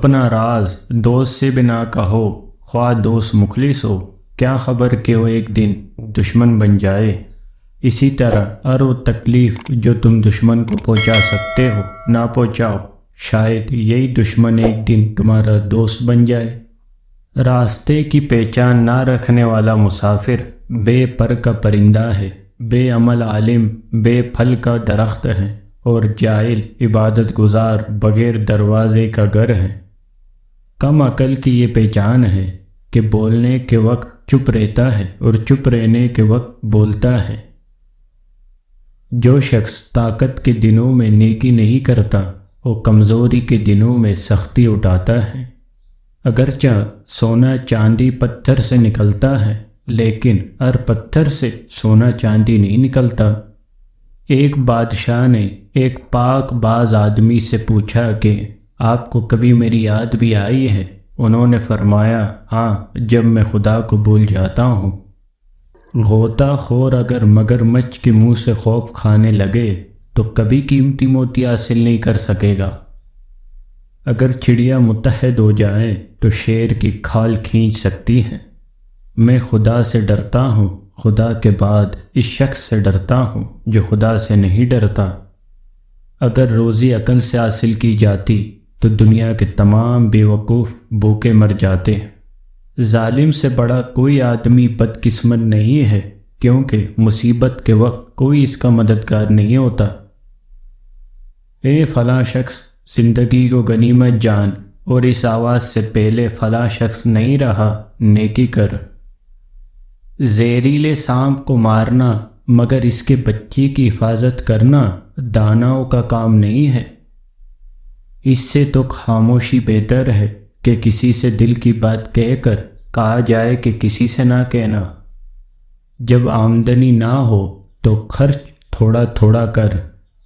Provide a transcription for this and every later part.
اپنا راز دوست سے بھی نہ کہو، خواہ دوست مخلص ہو، کیا خبر کہ وہ ایک دن دشمن بن جائے۔ اسی طرح ہر وہ تکلیف جو تم دشمن کو پہنچا سکتے ہو نہ پہنچاؤ، شاید یہی دشمن ایک دن تمہارا دوست بن جائے۔ راستے کی پہچان نہ رکھنے والا مسافر بے پر کا پرندہ ہے، بے عمل عالم بے پھل کا درخت ہے، اور جاہل عبادت گزار بغیر دروازے کا گھر ہے۔ کم عقل کی یہ پہچان ہے کہ بولنے کے وقت چپ رہتا ہے اور چپ رہنے کے وقت بولتا ہے۔ جو شخص طاقت کے دنوں میں نیکی نہیں کرتا، وہ کمزوری کے دنوں میں سختی اٹھاتا ہے۔ اگرچہ سونا چاندی پتھر سے نکلتا ہے، لیکن ہر پتھر سے سونا چاندی نہیں نکلتا۔ ایک بادشاہ نے ایک پاک باز آدمی سے پوچھا کہ آپ کو کبھی میری یاد بھی آئی ہے؟ انہوں نے فرمایا، ہاں، جب میں خدا کو بھول جاتا ہوں۔ غوطہ خور اگر مگرمچھ کے منہ سے خوف کھانے لگے تو کبھی قیمتی موتی حاصل نہیں کر سکے گا۔ اگر چڑیا متحد ہو جائیں تو شیر کی کھال کھینچ سکتی ہے۔ میں خدا سے ڈرتا ہوں، خدا کے بعد اس شخص سے ڈرتا ہوں جو خدا سے نہیں ڈرتا۔ اگر روزی عقل سے حاصل کی جاتی تو دنیا کے تمام بے وقوف بھوکے مر جاتے۔ ظالم سے بڑا کوئی آدمی بدقسمت نہیں ہے، کیونکہ مصیبت کے وقت کوئی اس کا مددگار نہیں ہوتا۔ اے فلاں شخص، زندگی کو غنیمت جان، اور اس آواز سے پہلے فلاں شخص نہیں رہا، نیکی کر۔ زہریلے سانپ کو مارنا مگر اس کے بچے کی حفاظت کرنا داناؤں کا کام نہیں ہے۔ اس سے تو خاموشی بہتر ہے کہ کسی سے دل کی بات کہہ کر کہا جائے کہ کسی سے نہ کہنا۔ جب آمدنی نہ ہو تو خرچ تھوڑا تھوڑا کر،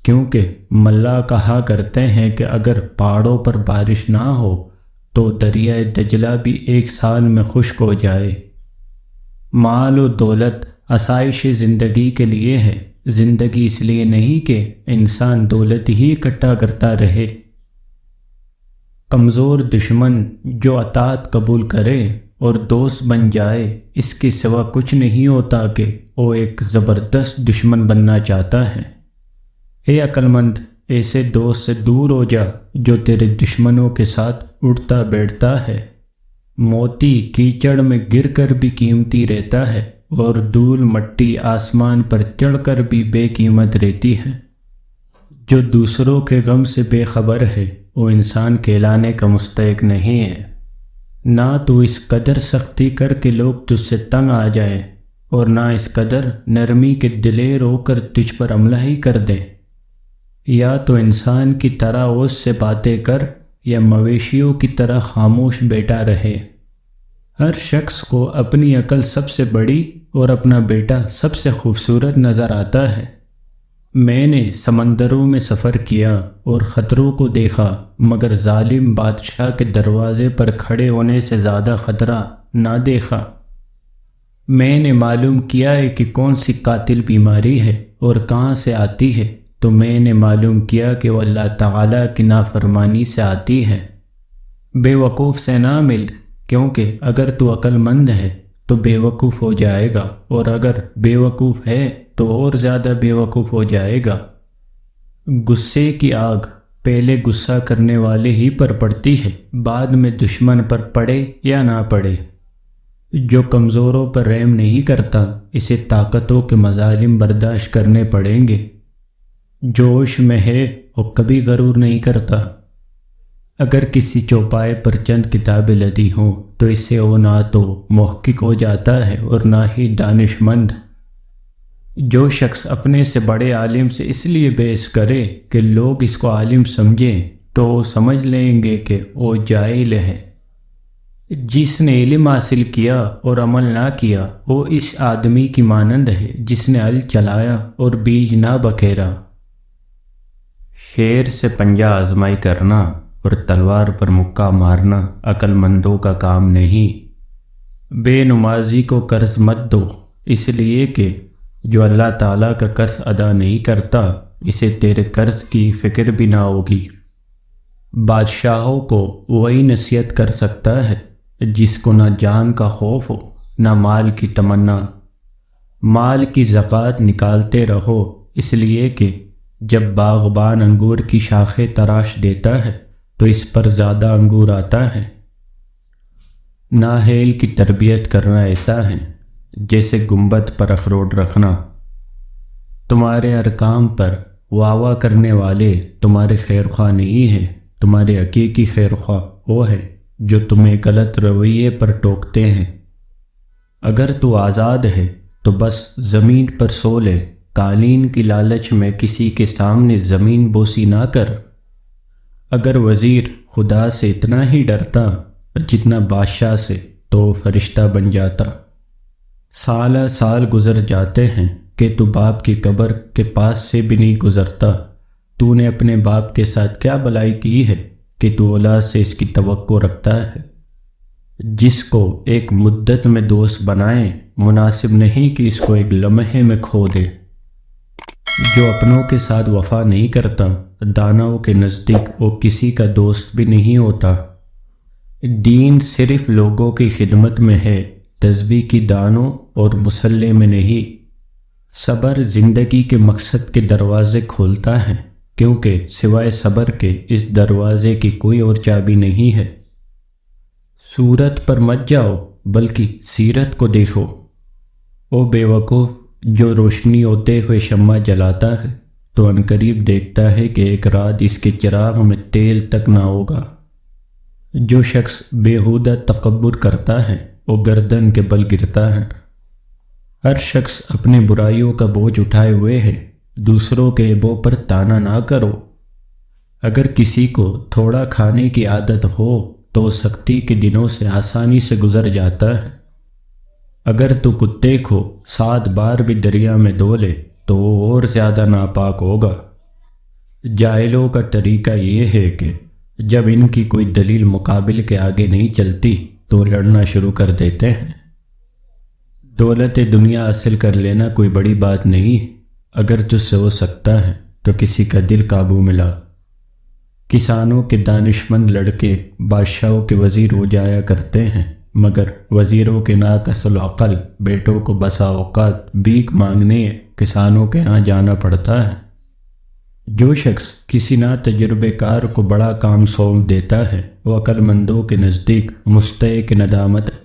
کیونکہ ملا کہا کرتے ہیں کہ اگر پہاڑوں پر بارش نہ ہو تو دریائے دجلہ بھی ایک سال میں خشک ہو جائے۔ مال و دولت آسائش زندگی کے لیے ہے، زندگی اس لیے نہیں کہ انسان دولت ہی اکٹھا کرتا رہے۔ کمزور دشمن جو اطاعت قبول کرے اور دوست بن جائے، اس کے سوا کچھ نہیں ہوتا کہ وہ ایک زبردست دشمن بننا چاہتا ہے۔ اے عقل مند، ایسے دوست سے دور ہو جا جو تیرے دشمنوں کے ساتھ اٹھتا بیٹھتا ہے۔ موتی کیچڑ میں گر کر بھی قیمتی رہتا ہے، اور دھول مٹی آسمان پر چڑھ کر بھی بے قیمت رہتی ہے۔ جو دوسروں کے غم سے بے خبر ہے وہ انسان کہلانے کا مستحق نہیں ہے۔ نہ تو اس قدر سختی کر کہ لوگ تجھ سے تنگ آ جائیں، اور نہ اس قدر نرمی کے دلیر ہو کر تجھ پر حملہ ہی کر دیں۔ یا تو انسان کی طرح اوز سے باتیں کر، یا مویشیوں کی طرح خاموش بیٹھا رہے۔ ہر شخص کو اپنی عقل سب سے بڑی اور اپنا بیٹا سب سے خوبصورت نظر آتا ہے۔ میں نے سمندروں میں سفر کیا اور خطروں کو دیکھا، مگر ظالم بادشاہ کے دروازے پر کھڑے ہونے سے زیادہ خطرہ نہ دیکھا۔ میں نے معلوم کیا ہے کہ کون سی قاتل بیماری ہے اور کہاں سے آتی ہے، تو میں نے معلوم کیا کہ وہ اللہ تعالیٰ کی نافرمانی سے آتی ہے۔ بے وقوف سے نہ مل، کیونکہ اگر تو عقل مند ہے تو بے وقوف ہو جائے گا، اور اگر بے وقوف ہے تو اور زیادہ بے وقوف ہو جائے گا۔ غصے کی آگ پہلے غصہ کرنے والے ہی پر پڑتی ہے، بعد میں دشمن پر پڑے یا نہ پڑے۔ جو کمزوروں پر رحم نہیں کرتا، اسے طاقتوں کے مظالم برداشت کرنے پڑیں گے۔ جوش میں ہے وہ کبھی غرور نہیں کرتا۔ اگر کسی چوپائے پر چند کتابیں لدی ہوں تو اس سے وہ نہ تو محقق ہو جاتا ہے اور نہ ہی دانش مند۔ جو شخص اپنے سے بڑے عالم سے اس لیے بحث کرے کہ لوگ اس کو عالم سمجھیں تو وہ سمجھ لیں گے کہ وہ جاہل ہے۔ جس نے علم حاصل کیا اور عمل نہ کیا، وہ اس آدمی کی مانند ہے جس نے ہل چلایا اور بیج نہ بکھیرا۔ شیر سے پنجہ آزمائی کرنا اور تلوار پر مکہ مارنا عقل مندوں کا کام نہیں۔ بے نمازی کو قرض مت دو، اس لیے کہ جو اللہ تعالیٰ کا قرض ادا نہیں کرتا، اسے تیرے قرض کی فکر بھی نہ ہوگی۔ بادشاہوں کو وہی نصیحت کر سکتا ہے جس کو نہ جان کا خوف ہو نہ مال کی تمنا۔ مال کی زکوٰۃ نکالتے رہو، اس لیے کہ جب باغبان انگور کی شاخیں تراش دیتا ہے تو اس پر زیادہ انگور آتا ہے۔ نااہل کی تربیت کرنا ایسا ہے جیسے گنبد پر اخروٹ رکھنا۔ تمہارے ارکام پر واہ واہ کرنے والے تمہارے خیر خواہ نہیں ہیں، تمہارے حقیقی خیر خواہ وہ ہے جو تمہیں غلط رویے پر ٹوکتے ہیں۔ اگر تو آزاد ہے تو بس زمین پر سو لے، قالین کی لالچ میں کسی کے سامنے زمین بوسی نہ کر۔ اگر وزیر خدا سے اتنا ہی ڈرتا جتنا بادشاہ سے تو وہ فرشتہ بن جاتا۔ سالہ سال گزر جاتے ہیں کہ تو باپ کی قبر کے پاس سے بھی نہیں گزرتا۔ تو نے اپنے باپ کے ساتھ کیا بلائی کی ہے کہ تو اولاد سے اس کی توقع رکھتا ہے؟ جس کو ایک مدت میں دوست بنائیں مناسب نہیں کہ اس کو ایک لمحے میں کھو دے۔ جو اپنوں کے ساتھ وفا نہیں کرتا داناؤں کے نزدیک وہ کسی کا دوست بھی نہیں ہوتا۔ دین صرف لوگوں کی خدمت میں ہے، تسبیح کی دانوں اور مسلح میں نہیں۔ صبر زندگی کے مقصد کے دروازے کھولتا ہے، کیونکہ سوائے صبر کے اس دروازے کی کوئی اور چابی نہیں ہے۔ صورت پر مت جاؤ بلکہ سیرت کو دیکھو۔ او بے وقوف جو روشنی ہوتے ہوئے شمع جلاتا ہے تو عنقریب دیکھتا ہے کہ ایک رات اس کے چراغ میں تیل تک نہ ہوگا۔ جو شخص بیہودہ تکبر کرتا ہے وہ گردن کے بل گرتا ہے۔ ہر شخص اپنی برائیوں کا بوجھ اٹھائے ہوئے ہے، دوسروں کے عیبوں پر طعنا نہ کرو۔ اگر کسی کو تھوڑا کھانے کی عادت ہو تو وہ سختی کے دنوں سے آسانی سے گزر جاتا ہے۔ اگر تو کتے کو 7 بار بھی دریا میں دھو لے تو وہ اور زیادہ ناپاک ہوگا۔ جاہلوں کا طریقہ یہ ہے کہ جب ان کی کوئی دلیل مقابل کے آگے نہیں چلتی تو لڑنا شروع کر دیتے ہیں۔ دولت دنیا حاصل کر لینا کوئی بڑی بات نہیں، اگر تجھ سے ہو سکتا ہے تو کسی کا دل قابو میں لا۔ کسانوں کے دانشمند لڑکے بادشاہوں کے وزیر ہو جایا کرتے ہیں، مگر وزیروں کے ناقص العقل بیٹوں کو بسا اوقات بھیک مانگنے کسانوں کے ہاں جانا پڑتا ہے۔ جو شخص کسی نا تجربے کار کو بڑا کام سونپ دیتا ہے وہ عقل مندوں کے نزدیک مستحق ندامت ہے۔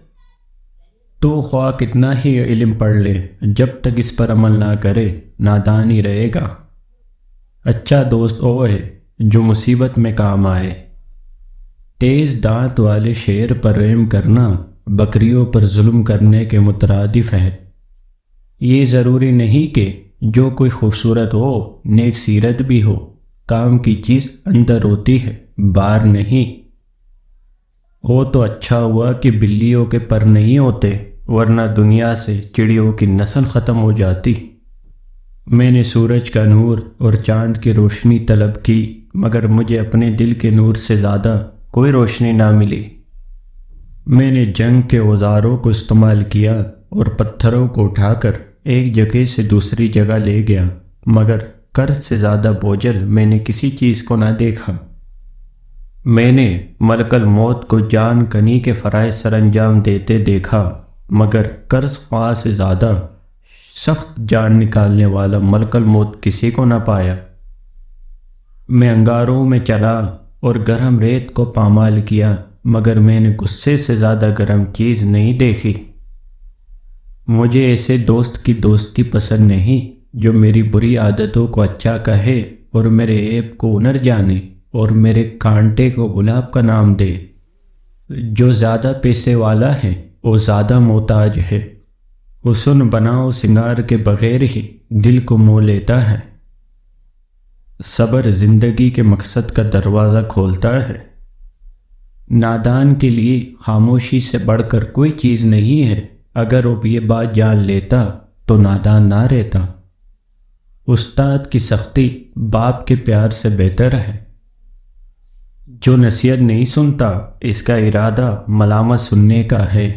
تو خواہ کتنا ہی علم پڑھ لے، جب تک اس پر عمل نہ کرے نادان ہی رہے گا۔ اچھا دوست وہ ہے جو مصیبت میں کام آئے۔ تیز دانت والے شیر پر رحم کرنا بکریوں پر ظلم کرنے کے مترادف ہے۔ یہ ضروری نہیں کہ جو کوئی خوبصورت ہو نیک سیرت بھی ہو، کام کی چیز اندر ہوتی ہے باہر نہیں۔ وہ تو اچھا ہوا کہ بلیوں کے پر نہیں ہوتے، ورنہ دنیا سے چڑیوں کی نسل ختم ہو جاتی۔ میں نے سورج کا نور اور چاند کی روشنی طلب کی، مگر مجھے اپنے دل کے نور سے زیادہ کوئی روشنی نہ ملی۔ میں نے جنگ کے اوزاروں کو استعمال کیا اور پتھروں کو اٹھا کر ایک جگہ سے دوسری جگہ لے گیا، مگر قرض سے زیادہ بوجھل میں نے کسی چیز کو نہ دیکھا۔ میں نے ملک الموت کو جان کنی کے فرائض سر انجام دیتے دیکھا، مگر قرض خواہ سے زیادہ سخت جان نکالنے والا ملک الموت کسی کو نہ پایا۔ میں انگاروں میں چلا اور گرم ریت کو پامال کیا، مگر میں نے غصے سے زیادہ گرم چیز نہیں دیکھی۔ مجھے ایسے دوست کی دوستی پسند نہیں جو میری بری عادتوں کو اچھا کہے اور میرے عیب کو ہنر جانے اور میرے کانٹے کو گلاب کا نام دے۔ جو زیادہ پیسے والا ہے وہ زیادہ محتاج ہے، حسن بناؤ سنگار کے بغیر ہی دل کو مو لیتا ہے۔ صبر زندگی کے مقصد کا دروازہ کھولتا ہے۔ نادان کے لیے خاموشی سے بڑھ کر کوئی چیز نہیں ہے۔ اگر وہ یہ بات جان لیتا تو نادان نہ رہتا۔ استاد کی سختی باپ کے پیار سے بہتر ہے۔ جو نصیحت نہیں سنتا اس کا ارادہ ملامت سننے کا ہے۔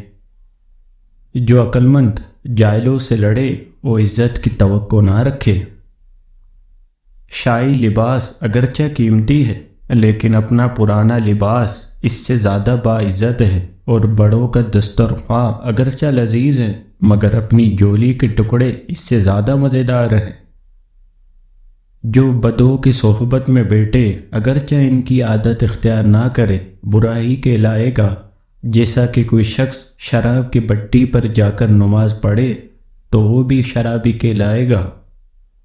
جو عقل مند جاہلوں سے لڑے وہ عزت کی توقع نہ رکھے۔ شاہی لباس اگرچہ قیمتی ہے لیکن اپنا پرانا لباس اس سے زیادہ باعزت ہے، اور بڑوں کا دسترخواں اگرچہ لذیذ ہے مگر اپنی جولی کے ٹکڑے اس سے زیادہ مزیدار ہیں۔ جو بدوں کی صحبت میں بیٹھے اگرچہ ان کی عادت اختیار نہ کرے برائی کے لائے گا، جیسا کہ کوئی شخص شراب کی بٹی پر جا کر نماز پڑھے تو وہ بھی شرابی کے لائے گا۔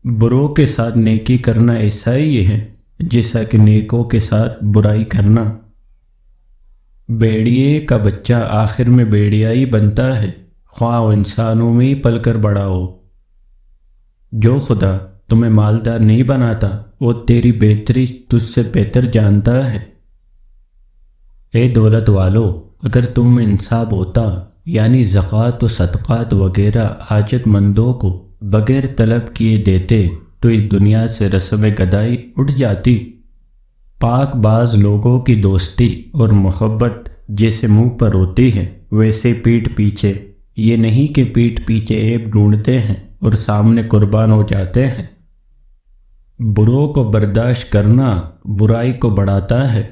بروں کے ساتھ نیکی کرنا ایسا ہی ہے جیسا کہ نیکوں کے ساتھ برائی کرنا۔ بیڑیے کا بچہ آخر میں بیڑیا ہی بنتا ہے، خواہ وہ انسانوں میں ہی پل کر بڑا ہو۔ جو خدا تمہیں مالدار نہیں بناتا وہ تیری بہتری تجھ سے بہتر جانتا ہے۔ اے دولت والو، اگر تم میں انصاف ہوتا، یعنی زکوٰۃ و صدقات وغیرہ حاجت مندوں کو بغیر طلب کیے دیتے تو اس دنیا سے رسم گدائی اٹھ جاتی۔ پاک باز لوگوں کی دوستی اور محبت جیسے منہ پر ہوتی ہے ویسے پیٹھ پیچھے، یہ نہیں کہ پیٹھ پیچھے عیب ڈھونڈتے ہیں اور سامنے قربان ہو جاتے ہیں۔ بروں کو برداشت کرنا برائی کو بڑھاتا ہے۔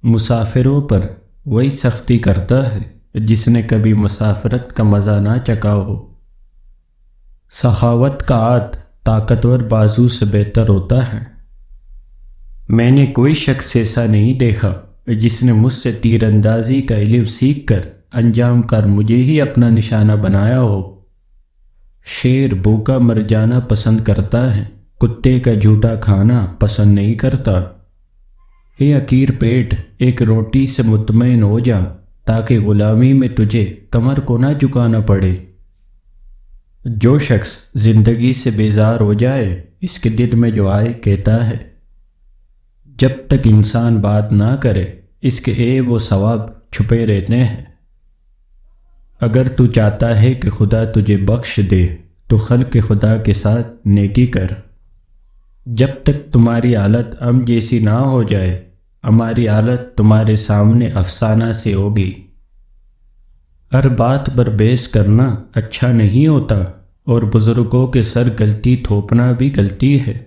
مسافروں پر وہی سختی کرتا ہے جس نے کبھی مسافرت کا مزہ نہ چکھا ہو۔ سخاوت کا ہاتھ طاقتور بازو سے بہتر ہوتا ہے۔ میں نے کوئی شخص ایسا نہیں دیکھا جس نے مجھ سے تیر اندازی کا علم سیکھ کر انجام کر مجھے ہی اپنا نشانہ بنایا ہو۔ شیر بھوکا مر جانا پسند کرتا ہے، کتے کا جھوٹا کھانا پسند نہیں کرتا۔ اے حقیر پیٹ، ایک روٹی سے مطمئن ہو جا تاکہ غلامی میں تجھے کمر کو نہ جھکانا پڑے۔ جو شخص زندگی سے بیزار ہو جائے اس کے دل میں جو آئے کہتا ہے۔ جب تک انسان بات نہ کرے اس کے عیب و ثواب چھپے رہتے ہیں۔ اگر تو چاہتا ہے کہ خدا تجھے بخش دے تو خلق خدا کے ساتھ نیکی کر۔ جب تک تمہاری حالت ہم جیسی نہ ہو جائے ہماری حالت تمہارے سامنے افسانہ سے ہوگی۔ ہر بات پر بحث کرنا اچھا نہیں ہوتا، اور بزرگوں کے سر غلطی تھوپنا بھی غلطی ہے۔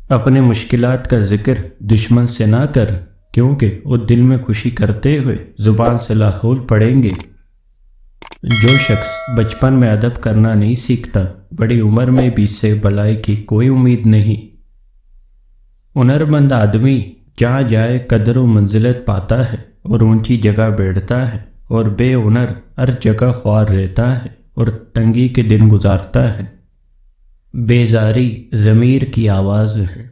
اپنے مشکلات کا ذکر دشمن سے نہ کر، کیونکہ وہ دل میں خوشی کرتے ہوئے زبان سے لاخول پڑیں گے۔ جو شخص بچپن میں ادب کرنا نہیں سیکھتا بڑی عمر میں بھی اس سے بھلائی کی کوئی امید نہیں۔ ہنرمند آدمی جہاں جائے قدر و منزلت پاتا ہے اور اونچی جگہ بیٹھتا ہے، اور بے ہنر ہر جگہ خوار رہتا ہے اور تنگی کے دن گزارتا ہے۔ بیزاری ضمیر کی آواز ہے۔